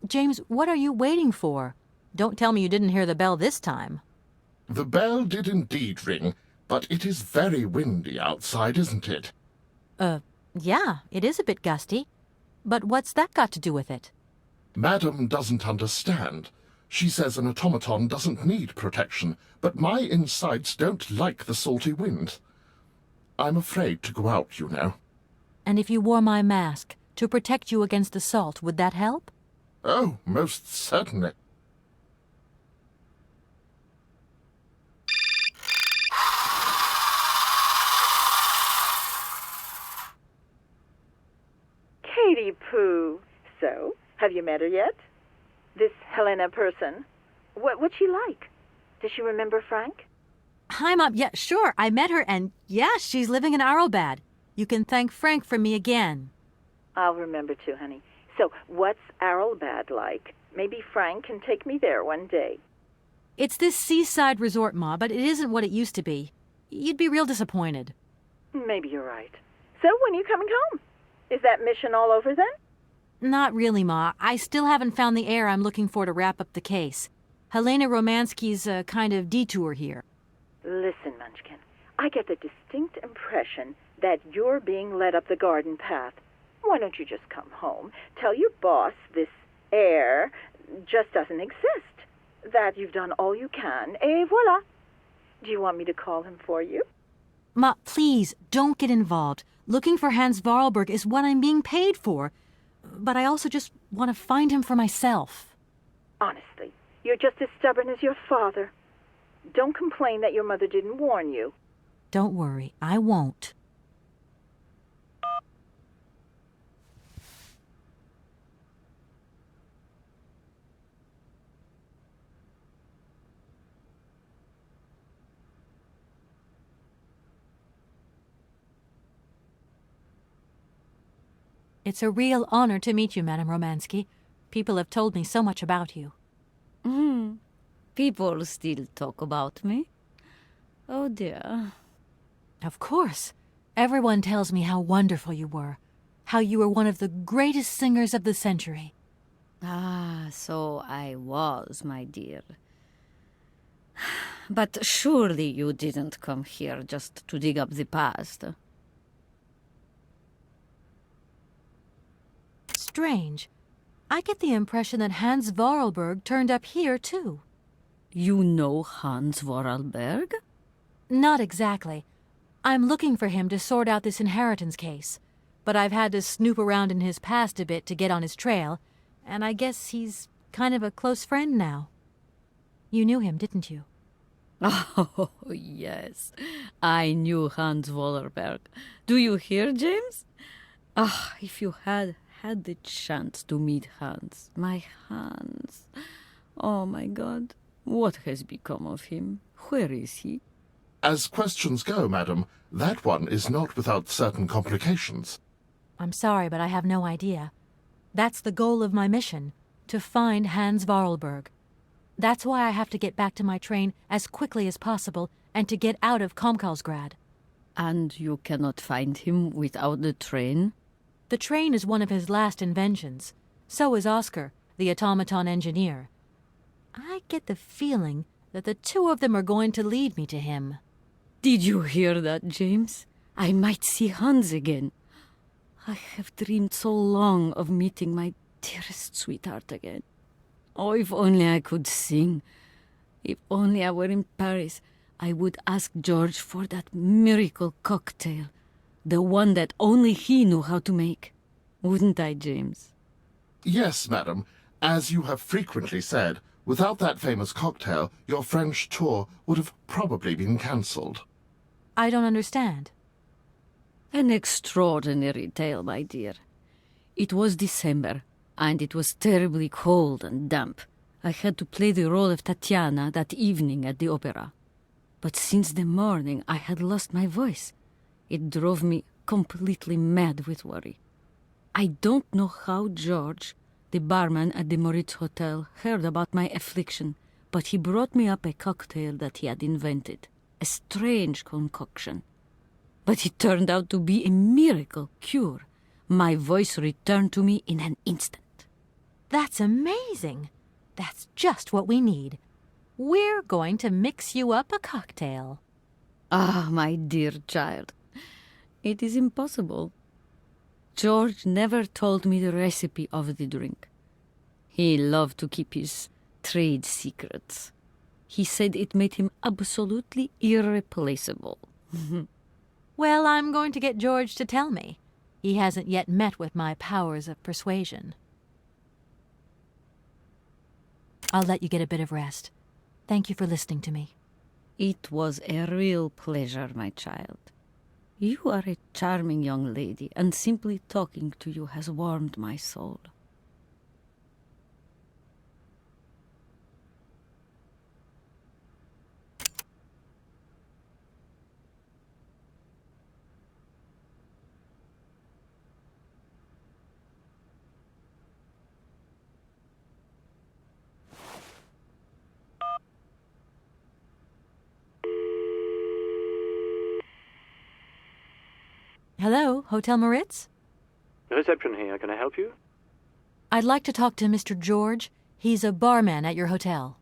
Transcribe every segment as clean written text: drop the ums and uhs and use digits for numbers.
James, what are you waiting for? Don't tell me you didn't hear the bell this time. The bell did indeed ring, but it is very windy outside, isn't it? Yeah, it is a bit gusty. But what's that got to do with it? Madam doesn't understand. She says an automaton doesn't need protection, but my insides don't like the salty wind. I'm afraid to go out, you know. And if you wore my mask to protect you against the salt, would that help? Oh, most certainly. Katie Pooh. So, have you met her yet? This Helena person? What's she like? Does she remember Frank? Hi, Mom. Yeah, sure. I met her, and yeah, she's living in Aralbad. You can thank Frank for me again. I'll remember to, honey. So, what's Aralbad like? Maybe Frank can take me there one day. It's this seaside resort, Ma, but it isn't what it used to be. You'd be real disappointed. Maybe you're right. So, when are you coming home? Is that mission all over then? Not really, Ma. I still haven't found the heir I'm looking for to wrap up the case. Helena Romanski's a kind of detour here. Listen, Munchkin, I get the distinct impression that you're being led up the garden path. Why don't you just come home, tell your boss this heir just doesn't exist, that you've done all you can, et voila. Do you want me to call him for you? Ma, please, don't get involved. Looking for Hans Vorarlberg is what I'm being paid for. But I also just want to find him for myself. Honestly, you're just as stubborn as your father. Don't complain that your mother didn't warn you. Don't worry, I won't. It's a real honor to meet you, Madame Romanski. People have told me so much about you. People still talk about me? Oh, dear. Of course. Everyone tells me how wonderful you were. How you were one of the greatest singers of the century. Ah, so I was, my dear. But surely you didn't come here just to dig up the past. Strange. I get the impression that Hans Vorarlberg turned up here, too. You know Hans Vorarlberg? Not exactly. I'm looking for him to sort out this inheritance case. But I've had to snoop around in his past a bit to get on his trail, and I guess he's kind of a close friend now. You knew him, didn't you? Oh, yes. I knew Hans Vorarlberg. Do you hear, James? Ah, if you had the chance to meet Hans. My Hans. Oh, my God. What has become of him? Where is he? As questions go, madam, that one is not without certain complications. I'm sorry, but I have no idea. That's the goal of my mission, to find Hans Vorarlberg. That's why I have to get back to my train as quickly as possible and to get out of Komkalsgrad. And you cannot find him without the train? The train is one of his last inventions. So is Oscar, the automaton engineer. I get the feeling that the two of them are going to lead me to him. Did you hear that, James? I might see Hans again. I have dreamed so long of meeting my dearest sweetheart again. Oh, if only I could sing. If only I were in Paris, I would ask George for that miracle cocktail. The one that only he knew how to make. Wouldn't I, James? Yes, madam. As you have frequently said, without that famous cocktail, your French tour would have probably been cancelled. I don't understand. An extraordinary tale, my dear. It was December, and it was terribly cold and damp. I had to play the role of Tatiana that evening at the opera. But since the morning I had lost my voice. It drove me completely mad with worry. I don't know how George, the barman at the Moritz Hotel, heard about my affliction, but he brought me up a cocktail that he had invented. A strange concoction. But it turned out to be a miracle cure. My voice returned to me in an instant. That's amazing. That's just what we need. We're going to mix you up a cocktail. Ah, my dear child, it is impossible. George never told me the recipe of the drink. He loved to keep his trade secrets. He said it made him absolutely irreplaceable. Well, I'm going to get George to tell me. He hasn't yet met with my powers of persuasion. I'll let you get a bit of rest. Thank you for listening to me. It was a real pleasure, my child. You are a charming young lady, and simply talking to you has warmed my soul. Hello, Hotel Moritz? Reception here. Can I help you? I'd like to talk to Mr. George. He's a barman at your hotel.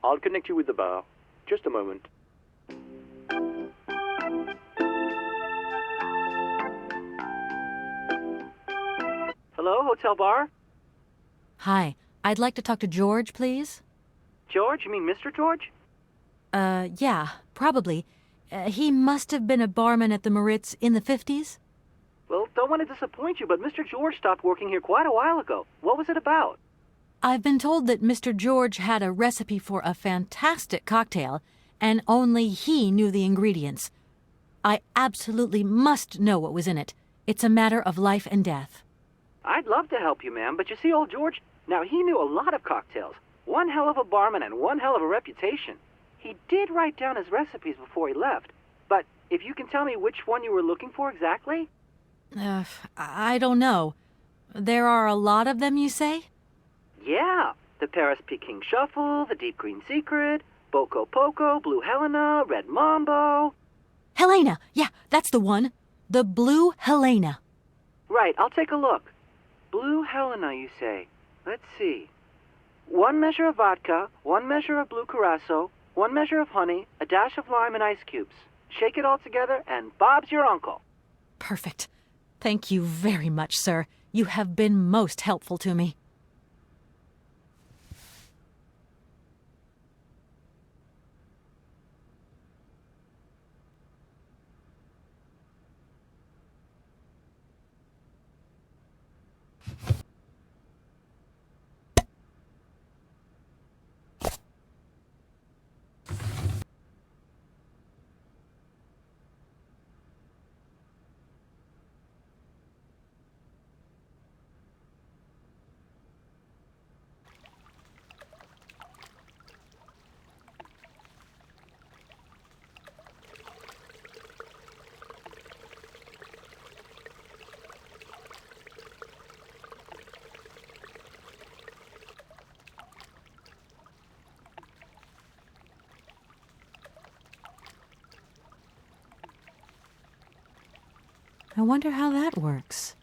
I'll connect you with the bar. Just a moment. Hello, Hotel Bar? Hi, I'd like to talk to George, please. George? You mean Mr. George? Yeah, probably. He must have been a barman at the Moritz in the 50s? Well, don't want to disappoint you, but Mr. George stopped working here quite a while ago. What was it about? I've been told that Mr. George had a recipe for a fantastic cocktail, and only he knew the ingredients. I absolutely must know what was in it. It's a matter of life and death. I'd love to help you, ma'am, but you see, old George, now he knew a lot of cocktails. One hell of a barman and one hell of a reputation. He did write down his recipes before he left, but if you can tell me which one you were looking for exactly? I don't know. There are a lot of them, you say? Yeah, the Paris Peking Shuffle, the Deep Green Secret, Boco Poco, Blue Helena, Red Mambo. Helena! Yeah, that's the one. The Blue Helena. Right, I'll take a look. Blue Helena, you say. Let's see. 1 measure of vodka, 1 measure of blue curacao, 1 measure of honey, a dash of lime and ice cubes. Shake it all together, and Bob's your uncle. Perfect. Thank you very much, sir. You have been most helpful to me. I wonder how that works.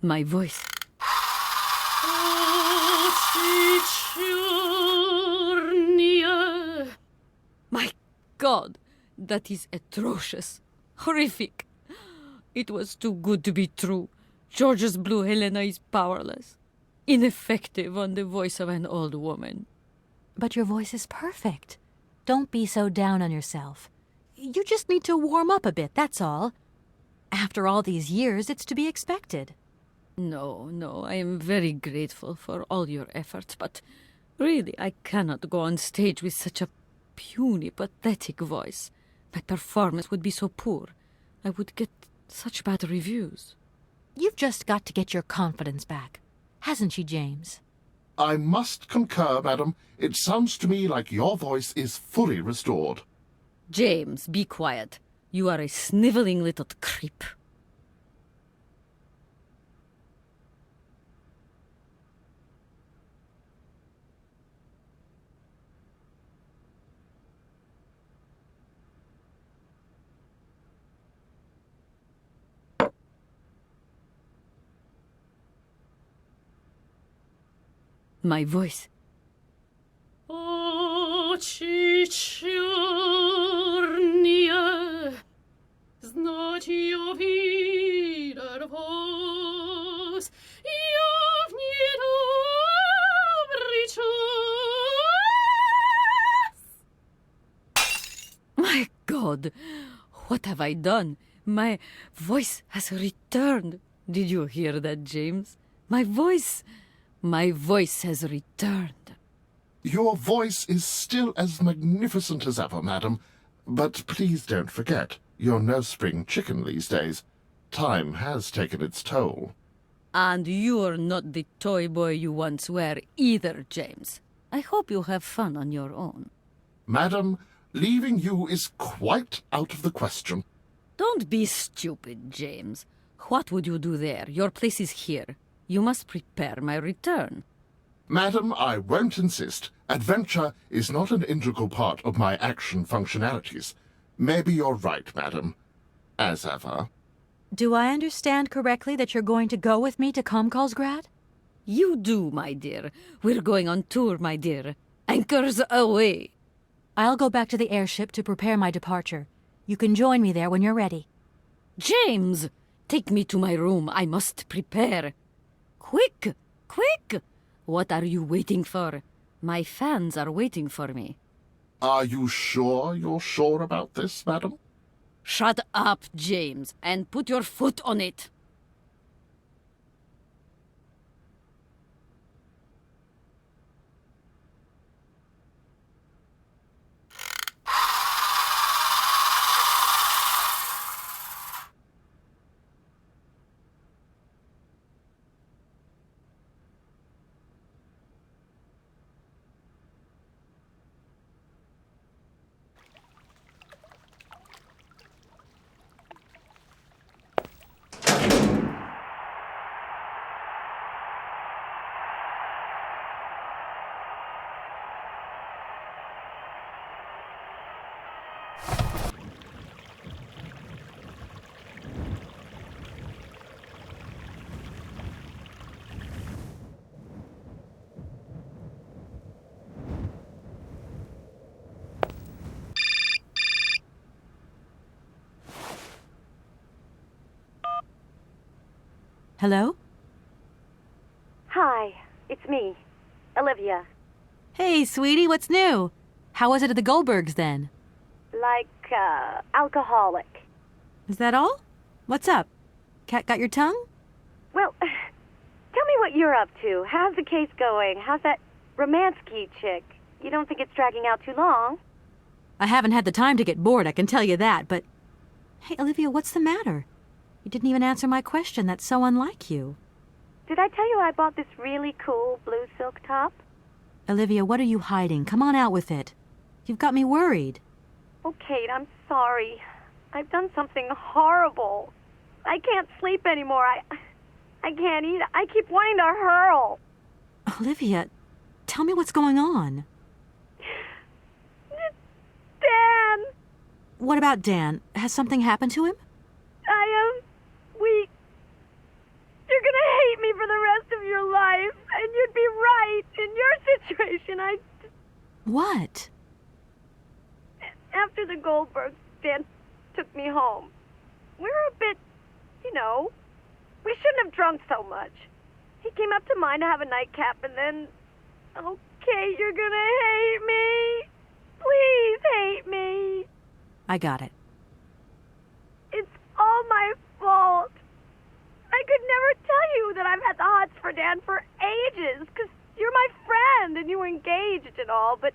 My voice. My God, that is atrocious. Horrific. It was too good to be true. George's blue Helena is powerless. Ineffective on the voice of an old woman. But your voice is perfect. Don't be so down on yourself. You just need to warm up a bit, that's all. After all these years, it's to be expected. No, I am very grateful for all your efforts, but really I cannot go on stage with such a puny, pathetic voice. My performance would be so poor. I would get such bad reviews. You've just got to get your confidence back. Hasn't she, James? I must concur, madam. It sounds to me like your voice is fully restored. James, be quiet. You are a sniveling little creep. My voice. O Cicciornia, znać io wider vos, io w nie dobry czas. My God, what have I done? My voice has returned. Did you hear that, James? My voice has returned. Your voice is still as magnificent as ever, madam. But please don't forget, you're no spring chicken these days. Time has taken its toll. And you're not the toy boy you once were either, James. I hope you have fun on your own. Madam, leaving you is quite out of the question. Don't be stupid, James. What would you do there? Your place is here. You must prepare my return. Madam, I won't insist. Adventure is not an integral part of my action functionalities. Maybe you're right, madam. As ever. Do I understand correctly that you're going to go with me to Komkalsgrad? You do, my dear. We're going on tour, my dear. Anchors away. I'll go back to the airship to prepare my departure. You can join me there when you're ready. James! Take me to my room. I must prepare. Quick! Quick! What are you waiting for? My fans are waiting for me. Are you sure you're sure about this, madam? Shut up, James, and put your foot on it. Hello? Hi, it's me, Olivia. Hey, sweetie, what's new? How was it at the Goldbergs, then? Like, alcoholic. Is that all? What's up? Cat got your tongue? Well, tell me what you're up to. How's the case going? How's that Romanski chick? You don't think it's dragging out too long? I haven't had the time to get bored, I can tell you that, but... Hey, Olivia, what's the matter? You didn't even answer my question. That's so unlike you. Did I tell you I bought this really cool blue silk top? Olivia, what are you hiding? Come on out with it. You've got me worried. Oh, Kate, I'm sorry. I've done something horrible. I can't sleep anymore. I can't eat. I keep wanting to hurl. Olivia, tell me what's going on. Dan! What about Dan? Has something happened to him? You're gonna hate me for the rest of your life, and you'd be right. In your situation, What? After the Goldbergs, Dan took me home. We were a bit, we shouldn't have drunk so much. He came up to mine to have a nightcap, and then, okay, you're gonna hate me. Please hate me. I got it. It's all my fault. I could never tell you that I've had the hots for Dan for ages, because you're my friend and you were engaged and all, but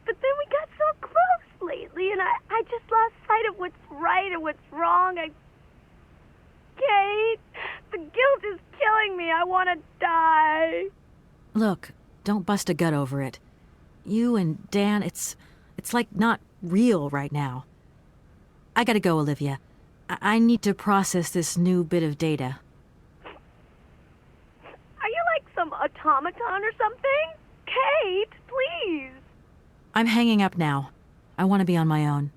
then we got so close lately, and I just lost sight of what's right and what's wrong. Kate, the guilt is killing me. I want to die. Look, don't bust a gut over it. You and Dan, it's like not real right now. I gotta go, Olivia. I need to process this new bit of data. Are you like some automaton or something? Kate, please. I'm hanging up now. I want to be on my own.